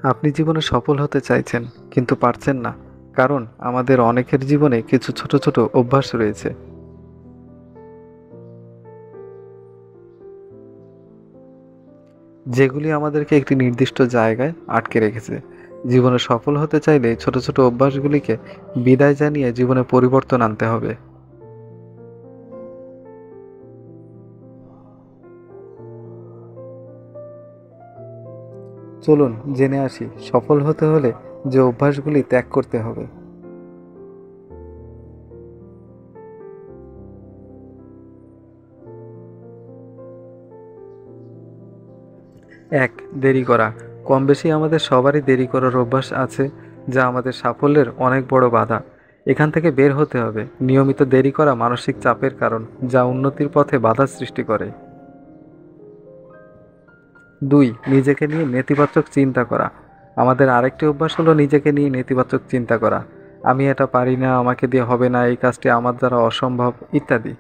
আপনি জীবনে সফল হতে চাইছেন কিন্তু পারছেন না, কারণ আমাদের অনেকের জীবনে কিছু ছোট ছোট অভ্যাস রয়েছে যেগুলি আমাদেরকে একটি নির্দিষ্ট জায়গায় আটকে রেখেছে। জীবনে সফল হতে চাইলে ছোট ছোট অভ্যাসগুলিকে বিদায় জানিয়ে জীবনে পরিবর্তন আনতে হবে। চলুন জেনে আসি সফল হতে হলে যে অভ্যাসগুলি ত্যাগ করতে হবে। ১. দেরি করা। কম বেশি আমাদের সবারই দেরি করার অভ্যাস আছে, যা আমাদের সাফল্যের অনেক বড় বাধা। এখান থেকে বের হতে হবে। নিয়মিত দেরি করা মানসিক চাপের কারণ, যা উন্নতির পথে বাধা সৃষ্টি করে। ২. নিজেকে নিয়ে নেতিবাচক চিন্তা করা। আমাদের আরেকটি অভ্যাস হলো নিজেকে নিয়ে নেতিবাচক চিন্তা করা। আমি এটা পারি না, আমাকে দিয়ে হবে না, এই কাজটি আমার দ্বারা অসম্ভব ইত্যাদি।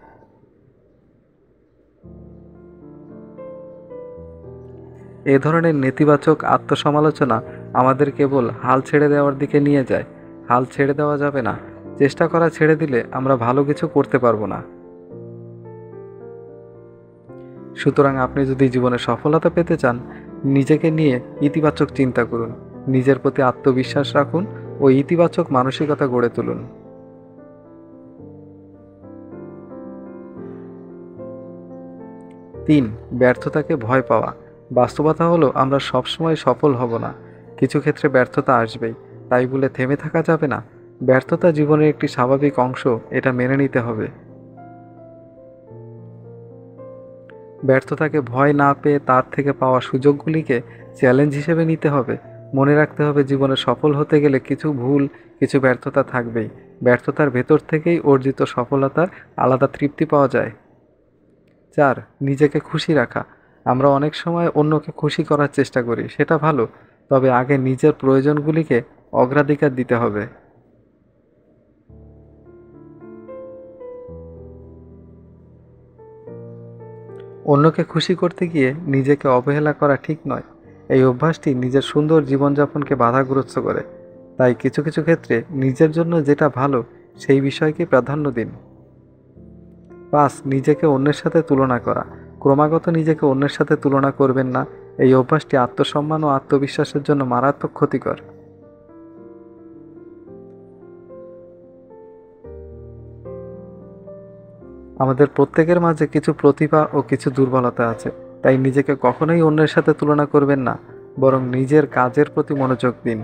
এ ধরনের নেতিবাচক আত্মসমালোচনা আমাদের কেবল হাল ছেড়ে দেওয়ার দিকে নিয়ে যায়। হাল ছেড়ে দেওয়া যাবে না। চেষ্টা করা ছেড়ে দিলে আমরা ভালো কিছু করতে পারবো না। সুতরাং আপনি যদি জীবনে সফলতা পেতে চান, নিজেকে নিয়ে ইতিবাচক চিন্তা করুন, নিজের প্রতি আত্মবিশ্বাস রাখুন ও ইতিবাচক মানসিকতা গড়ে তুলুন। ৩. ব্যর্থতাকে ভয় পাওয়া। বাস্তবতা হলো আমরা সবসময় সফল হব না। কিছু ক্ষেত্রে ব্যর্থতা আসবেই, তাই বলে থেমে থাকা যাবে না। ব্যর্থতা জীবনের একটি স্বাভাবিক অংশ, এটা মেনে নিতে হবে। ব্যর্থতাকে ভয় না পেয়ে তার থেকে পাওয়া সুযোগগুলিকে চ্যালেঞ্জ হিসেবে নিতে হবে। মনে রাখতে হবে জীবনে সফল হতে গেলে কিছু ভুল, কিছু ব্যর্থতা থাকবেই। ব্যর্থতার ভেতর থেকেই অর্জিত সফলতার আলাদা তৃপ্তি পাওয়া যায়। ৪. নিজেকে খুশি রাখা। আমরা অনেক সময় অন্যকে খুশি করার চেষ্টা করি, সেটা ভালো, তবে আগে নিজের প্রয়োজনগুলিকে অগ্রাধিকার দিতে হবে। অন্যকে খুশি করতে গিয়ে নিজেকে অবহেলা করা ঠিক নয়। এই অভ্যাসটি নিজের সুন্দর জীবনযাপনকে বাধাগ্রস্ত করে। তাই কিছু কিছু ক্ষেত্রে নিজের জন্য যেটা ভালো সেই বিষয়কে প্রাধান্য দিন। ৫. নিজেকে অন্যের সাথে তুলনা করা। ক্রমাগত নিজেকে অন্যের সাথে তুলনা করবেন না। এই অভ্যাসটি আত্মসম্মান ও আত্মবিশ্বাসের জন্য মারাত্মক ক্ষতিকর। আমাদের প্রত্যেকের মাঝে কিছু প্রতিভা ও কিছু দুর্বলতা আছে, তাই নিজেকে কখনোই অন্যের সাথে তুলনা করবেন না, বরং নিজের কাজের প্রতি মনোযোগ দিন।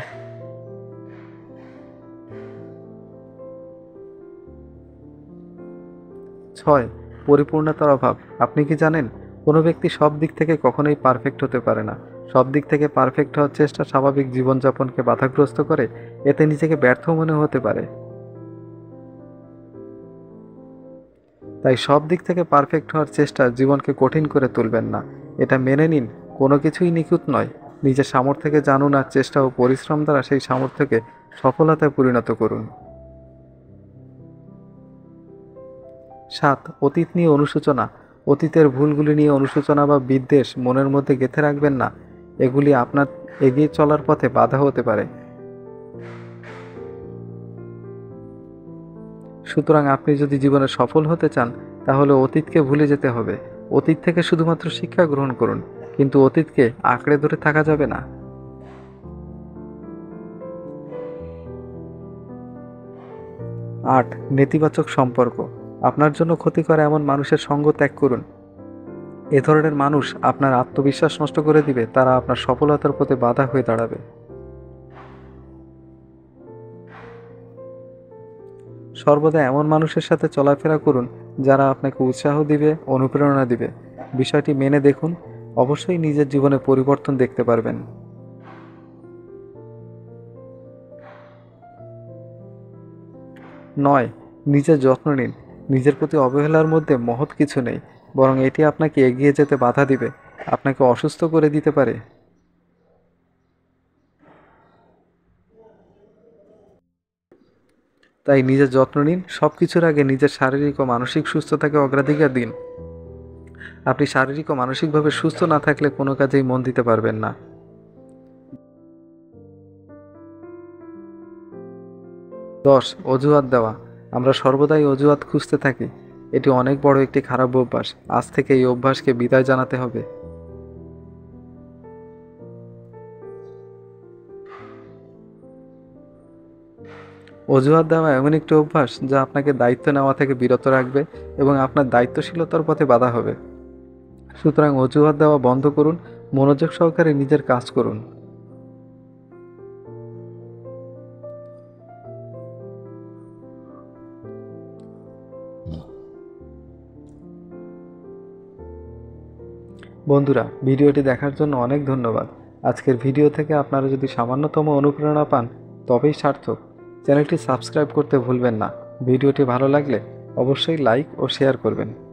৬. পরিপূর্ণতার অভাব। আপনি কি জানেন, কোনো ব্যক্তি সব দিক থেকে কখনোই পারফেক্ট হতে পারে না। সব দিক থেকে পারফেক্ট হওয়ার চেষ্টা স্বাভাবিক জীবনযাপনকে বাধাগ্রস্ত করে, এতে নিজেকে ব্যর্থ মনে হতে পারে। তাই সব দিক থেকে পারফেক্ট হওয়ার চেষ্টা জীবনকে কঠিন করে তুলবেন না। এটা মেনে নিন, কোনো কিছুই নিখুঁত নয়। নিজের সামর্থ্যকে জানুন আর চেষ্টা ও পরিশ্রম দ্বারা সেই সামর্থ্যকে সফলতায় পরিণত করুন। ৭. অতীত নিয়ে অনুশোচনা। অতীতের ভুলগুলি নিয়ে অনুশোচনা বা বিদ্বেষ মনের মধ্যে গেঁথে রাখবেন না। এগুলি আপনার এগিয়ে চলার পথে বাধা হতে পারে। সুতরাং আপনি যদি জীবনে সফল হতে চান, তাহলে অতীতকে ভুলে যেতে হবে। অতীত থেকে শুধুমাত্র শিক্ষা গ্রহণ করুন, কিন্তু অতীতকে আঁকড়ে ধরে থাকা যাবে না। ৮. নেতিবাচক সম্পর্ক। আপনার জন্য ক্ষতিকর এমন মানুষের সঙ্গ ত্যাগ করুন। এ ধরনের মানুষ আপনার আত্মবিশ্বাস নষ্ট করে দিবে, তারা আপনার সফলতার পথে বাধা হয়ে দাঁড়াবে। সর্বদা এমন মানুষের সাথে চলাফেরা করুন যারা আপনাকে উৎসাহ দিবে, অনুপ্রেরণা দিবে। বিষয়টি মেনে দেখুন, অবশ্যই নিজের জীবনে পরিবর্তন দেখতে পারবেন। ৯. নিজের যত্ন নিন। নিজের প্রতি অবহেলার মধ্যে মহৎ কিছু নেই, বরং এটি আপনাকে এগিয়ে যেতে বাধা দিবে, আপনাকে অসুস্থ করে দিতে পারে। তাই নিজের যত্ন নিন। সব কিছুর আগে নিজের শারীরিক ও মানসিক সুস্থতাকে অগ্রাধিকার দিন। আপনি শারীরিক ও মানসিকভাবে সুস্থ না থাকলে কোনো কাজেই মন দিতে পারবেন না। 10. অজুহাত দেওয়া। আমরা সর্বদাই অজুহাত খুঁজতে থাকি। এটি অনেক বড় একটি খারাপ অভ্যাস। আজ থেকে এই অভ্যাসকে বিদায় জানাতে হবে। অজুহাত দেওয়া এমন একটি অভ্যাস যা আপনাকে দায়িত্ব নেওয়া থেকে বিরত রাখবে এবং আপনার দায়িত্বশীলতার পথে বাধা হবে। সুতরাং অজুহাত দেওয়া বন্ধ করুন, মনোযোগ সহকারে নিজের কাজ করুন। বন্ধুরা, ভিডিওটি দেখার জন্য অনেক ধন্যবাদ। আজকের ভিডিও থেকে আপনারা যদি সামান্যতম অনুপ্রেরণা পান তবেই সার্থক। চ্যানেলটি সাবস্ক্রাইব করতে ভুলবেন না। ভিডিওটি ভালো লাগলে অবশ্যই লাইক ও শেয়ার করবেন।